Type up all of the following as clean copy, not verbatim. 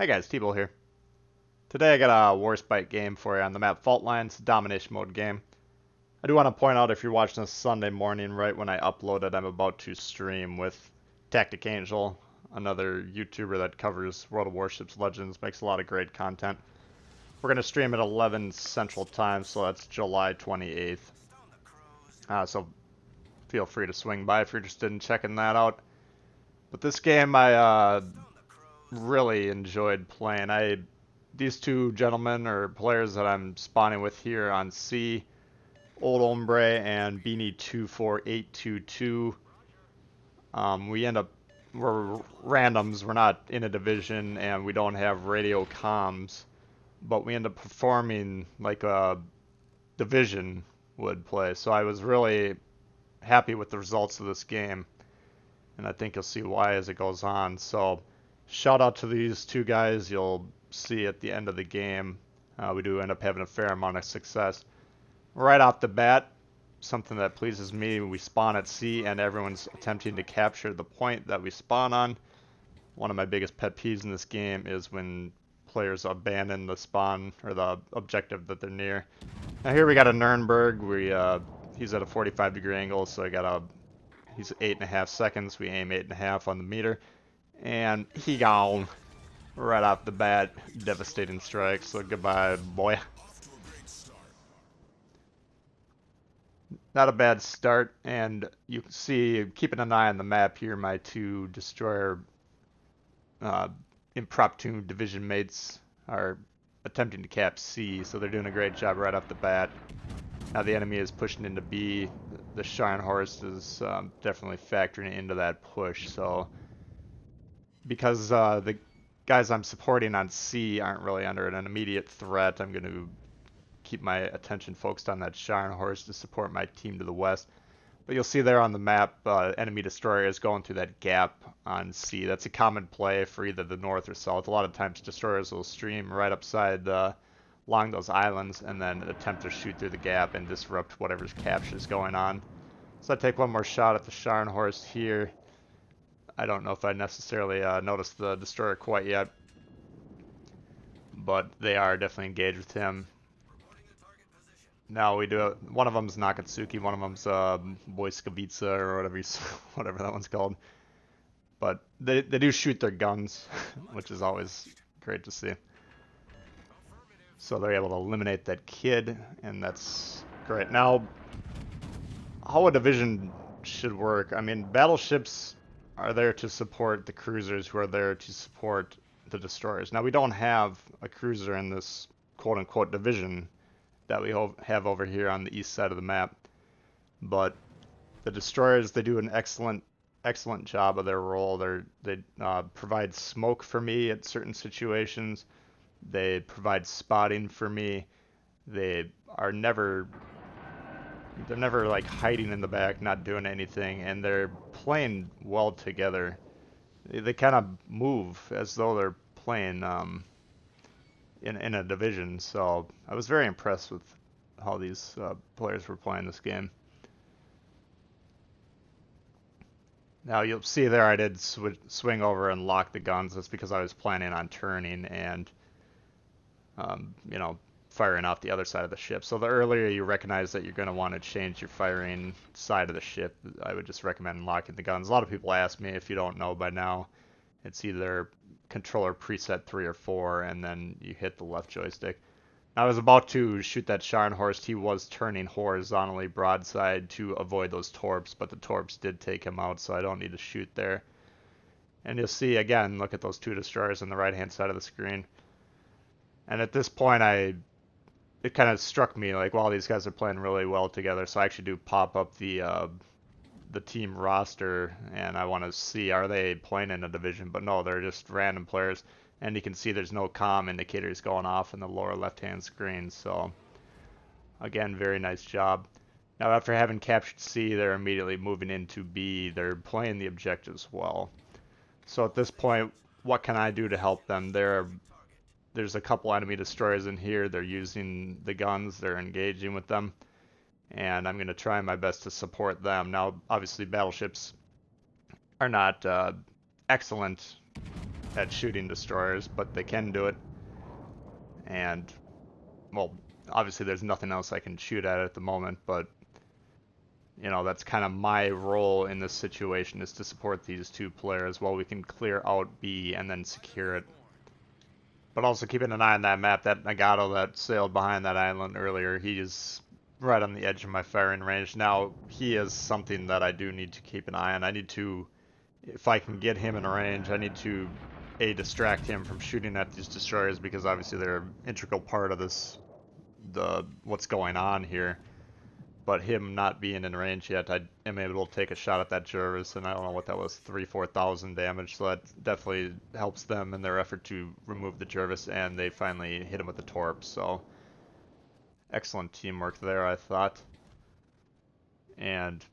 Hey guys, T-Bull here. Today I got a Warspite game for you on the map Fault Lines, Domination Mode game. I do want to point out if you're watching this Sunday morning, right when I upload it, I'm about to stream with Tactic Angel, another YouTuber that covers World of Warships Legends, makes a lot of great content. We're going to stream at 11 Central Time, so that's July 28th. So feel free to swing by if you're interested in checking that out. But this game I really enjoyed playing. These two gentlemen or players that I'm spawning with here on C, Old Ombre and Beanie24822. We're randoms, we're not in a division, and we don't have radio comms, but we end up performing like a division would play. So I was really happy with the results of this game, and I think you'll see why as it goes on. So shout out to these two guys. You'll see at the end of the game, we do end up having a fair amount of success. Right off the bat, something that pleases me, we spawn at sea and everyone's attempting to capture the point that we spawn on. One of my biggest pet peeves in this game is when players abandon the spawn or the objective that they're near. Now here we got a Nuremberg. He's at a 45-degree angle, so he's 8.5 seconds. We aim 8.5 on the meter, and he gone. Right off the bat, devastating strike, so goodbye, boy. Not a bad start, and you can see, keeping an eye on the map here, my two destroyer impromptu division mates are attempting to cap C, so they're doing a great job right off the bat. Now the enemy is pushing into B. The Scharnhorst is definitely factoring into that push, so because the guys I'm supporting on C aren't really under an immediate threat, I'm going to keep my attention focused on that Scharnhorst to support my team to the west. But you'll see there on the map, enemy destroyers going through that gap on C. That's a common play for either the north or south. A lot of times destroyers will stream right upside along those islands and then attempt to shoot through the gap and disrupt whatever's capture is going on. So I take one more shot at the Scharnhorst here. I don't know if I necessarily noticed the destroyer quite yet, but they are definitely engaged with him. Now we do one of them's Nakatsuki, one of them's Boyskavitsa or whatever that one's called. But they do shoot their guns, which is always great to see. So they're able to eliminate that kid, and that's great. Now, how a division should work, I mean, battleships are there to support the cruisers who are there to support the destroyers. Now we don't have a cruiser in this quote-unquote division that we have over here on the east side of the map, but the destroyers, they do an excellent job of their role. They provide smoke for me at certain situations. They provide spotting for me. They're never like hiding in the back, not doing anything, and they're playing well together. They kind of move as though they're playing in a division. So I was very impressed with how these players were playing this game. Now you'll see there I did swing over and lock the guns. That's because I was planning on turning and firing off the other side of the ship. So the earlier you recognize that you're going to want to change your firing side of the ship, I would just recommend locking the guns. A lot of people ask me, if you don't know by now, it's either controller preset 3 or 4, and then you hit the left joystick. I was about to shoot that Scharnhorst. He was turning horizontally broadside to avoid those torps, but the torps did take him out, so I don't need to shoot there. And you'll see again, look at those two destroyers on the right hand side of the screen. And at this point it kind of struck me like, wow, these guys are playing really well together. So I actually do pop up the team roster, and I want to see, are they playing in a division? But no, they're just random players, and you can see there's no comm indicators going off in the lower left hand screen. So again, very nice job. Now after having captured C, they're immediately moving into B. They're playing the objectives well. So at this point, what can I do to help them? There's a couple enemy destroyers in here. They're using the guns, they're engaging with them, and I'm going to try my best to support them. Now, obviously, battleships are not excellent at shooting destroyers, but they can do it. And, well, obviously there's nothing else I can shoot at the moment, but, you know, that's kind of my role in this situation, is to support these two players while we can clear out B and then secure it. But also keeping an eye on that map, that Nagato that sailed behind that island earlier, he is right on the edge of my firing range. Now, he is something that I do need to keep an eye on. I need to, if I can get him in range, I need to, A, distract him from shooting at these destroyers, because obviously they're an integral part of this, what's going on here. But him not being in range yet, I am able to take a shot at that Jervis, and I don't know what that was, 3,000-4,000 damage, so that definitely helps them in their effort to remove the Jervis, and they finally hit him with the Torp, so excellent teamwork there, I thought. And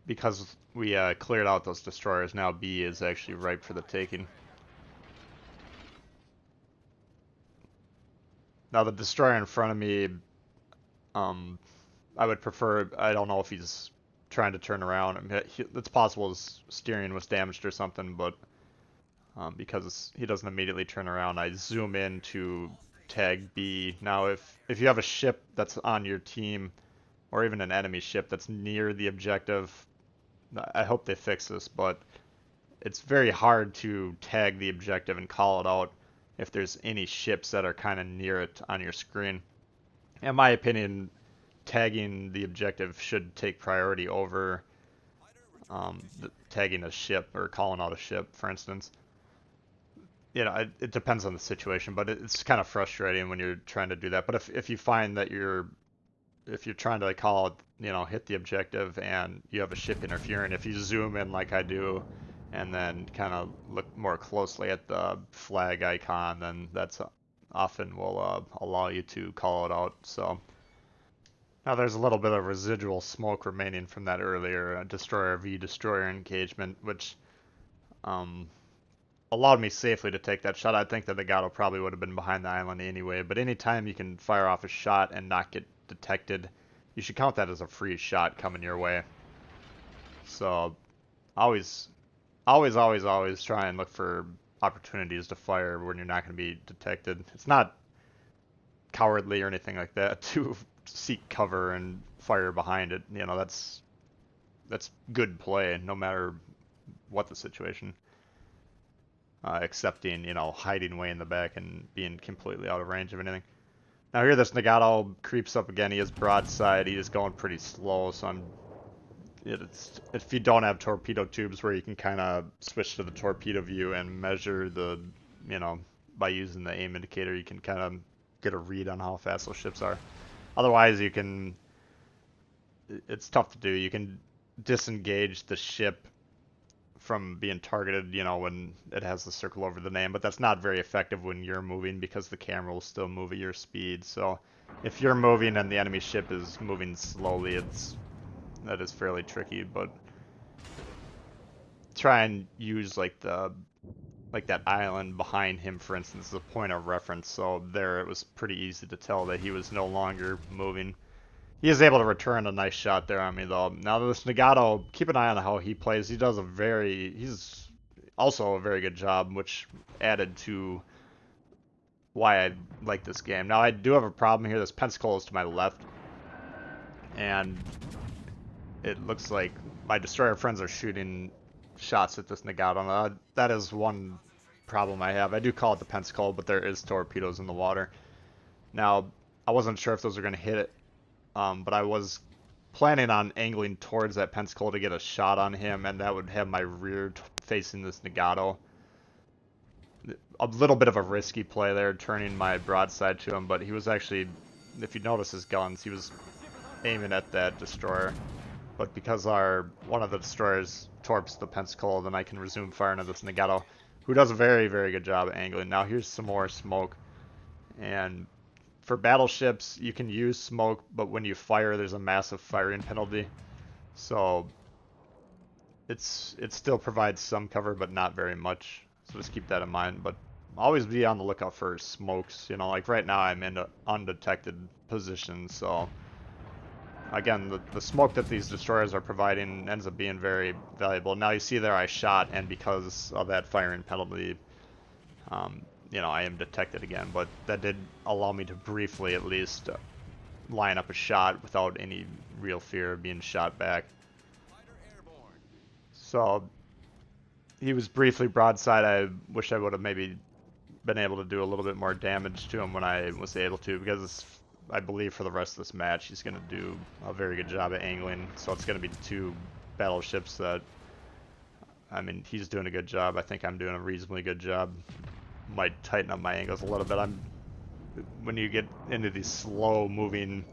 because we cleared out those destroyers, now B is actually ripe for the taking. Now the destroyer in front of me, I would prefer, I don't know if he's trying to turn around. I mean, it's possible his steering was damaged or something, but because he doesn't immediately turn around, I zoom in to tag B. Now, if you have a ship that's on your team, or even an enemy ship that's near the objective, I hope they fix this, but it's very hard to tag the objective and call it out if there's any ships that are kind of near it on your screen. In my opinion, tagging the objective should take priority over tagging a ship or calling out a ship, for instance. You know, it depends on the situation, but it's kind of frustrating when you're trying to do that. But if you find that if you're trying to like call it, you know, hit the objective and you have a ship interfering, if you zoom in like I do and then kind of look more closely at the flag icon, then that's often will allow you to call it out. So now there's a little bit of residual smoke remaining from that earlier destroyer v destroyer engagement, which allowed me safely to take that shot. I think that the Nagato probably would have been behind the island anyway, but anytime you can fire off a shot and not get detected, you should count that as a free shot coming your way. So always try and look for opportunities to fire when you're not going to be detected. It's not cowardly or anything like that to seek cover and fire behind it. You know, that's good play no matter what the situation. Excepting, you know, hiding way in the back and being completely out of range of anything. Now here this Nagato creeps up again. He is broadside. He is going pretty slow, so if you don't have torpedo tubes where you can kind of switch to the torpedo view and measure the, you know, by using the aim indicator, you can kind of get a read on how fast those ships are. Otherwise, it's tough to do. You can disengage the ship from being targeted, you know, when it has the circle over the name, but that's not very effective when you're moving because the camera will still move at your speed. So if you're moving and the enemy ship is moving slowly, that is fairly tricky, but try and use like that island behind him, for instance, as a point of reference. So there it was pretty easy to tell that he was no longer moving. He is able to return a nice shot there on me, though. Now, this Nagato, keep an eye on how he plays. He's also a very good job, which added to why I like this game. Now, I do have a problem here. This Pensacola is to my left, and it looks like my destroyer friends are shooting shots at this Nagato. That is one problem I have. I do call it the Pensacola, but there is torpedoes in the water. Now, I wasn't sure if those were going to hit it. But I was planning on angling towards that Pensacola to get a shot on him, and that would have my rear facing this Nagato. A little bit of a risky play there, turning my broadside to him, but he was actually, if you notice his guns, he was aiming at that destroyer. But because one of the destroyers torps the Pensacola, then I can resume firing at this Nagato, who does a very, very good job at angling. Now here's some more smoke, and for battleships, you can use smoke, but when you fire, there's a massive firing penalty. So it still provides some cover, but not very much. So just keep that in mind. But always be on the lookout for smokes. You know, like right now, I'm in an undetected position. So again, the smoke that these destroyers are providing ends up being very valuable. Now you see there I shot, and because of that firing penalty, you know, I am detected again, but that did allow me to briefly at least line up a shot without any real fear of being shot back. So he was briefly broadside. I wish I would have maybe been able to do a little bit more damage to him when I was able to, because I believe for the rest of this match he's going to do a very good job at angling. So it's going to be two battleships that, I mean, he's doing a good job. I think I'm doing a reasonably good job. Might tighten up my angles a little bit. When you get into these slow moving,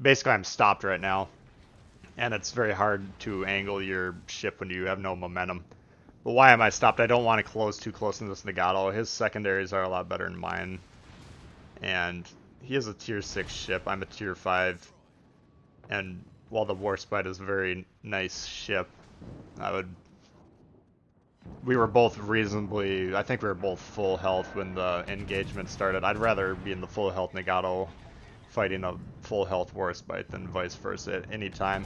basically I'm stopped right now, and it's very hard to angle your ship when you have no momentum. But why am I stopped? I don't want to close too close into this Nagato. His secondaries are a lot better than mine, and he is a tier 6 ship. I'm a tier 5, and while the Warspite is a very nice ship, we were both reasonably, I think we were both full health when the engagement started. I'd rather be in the full health Nagato fighting a full health Warspite than vice versa at any time.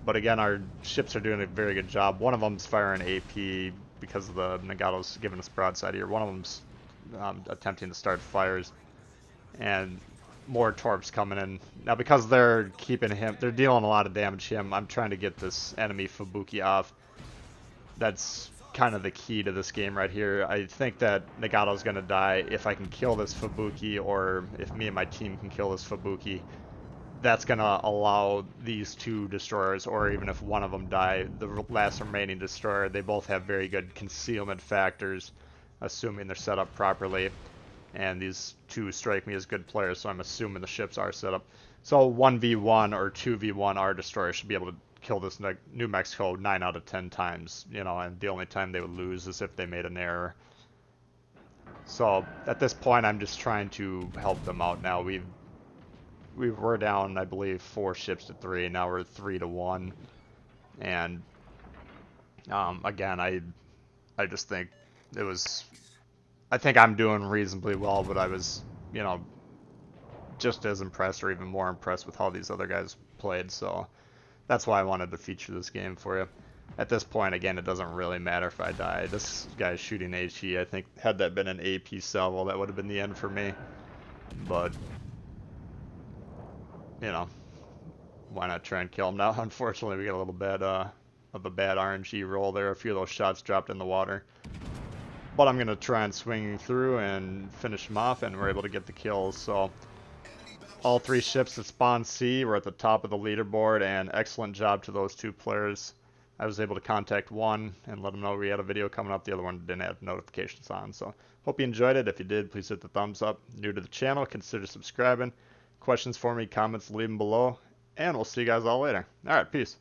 But again, our ships are doing a very good job. One of them's firing AP because of the Nagato's giving us broadside here. One of them's attempting to start fires, and more torps coming in. Now because they're keeping him, they're dealing a lot of damage to him, I'm trying to get this enemy Fubuki off. That's kind of the key to this game right here. I think that Nagato's going to die if I can kill this Fubuki, or if me and my team can kill this Fubuki. That's going to allow these two destroyers, or even if one of them die, the last remaining destroyer, they both have very good concealment factors, assuming they're set up properly. And these two strike me as good players, so I'm assuming the ships are set up. So 1v1 or 2v1, our destroyer should be able to kill this New Mexico 9 out of 10 times, you know, and the only time they would lose is if they made an error. So at this point, I'm just trying to help them out now. We're down, I believe, 4 ships to 3. Now we're 3 to 1. And again, I just think it was, I think I'm doing reasonably well, but I was, you know, just as impressed or even more impressed with how these other guys played. So that's why I wanted to feature this game for you. At this point, again, it doesn't really matter if I die. This guy's shooting HE. I think had that been an AP salvo, that would have been the end for me. But you know, why not try and kill him now? Unfortunately, we got a little bit of a bad RNG roll there. A few of those shots dropped in the water. But I'm going to try and swing through and finish him off, and we're able to get the kills. So all 3 ships that spawn C were at the top of the leaderboard, and excellent job to those 2 players. I was able to contact one and let them know we had a video coming up. The other one didn't have notifications on. So hope you enjoyed it. If you did, please hit the thumbs up. New to the channel, consider subscribing. Questions for me, comments, leave them below. And we'll see you guys all later. Alright, peace.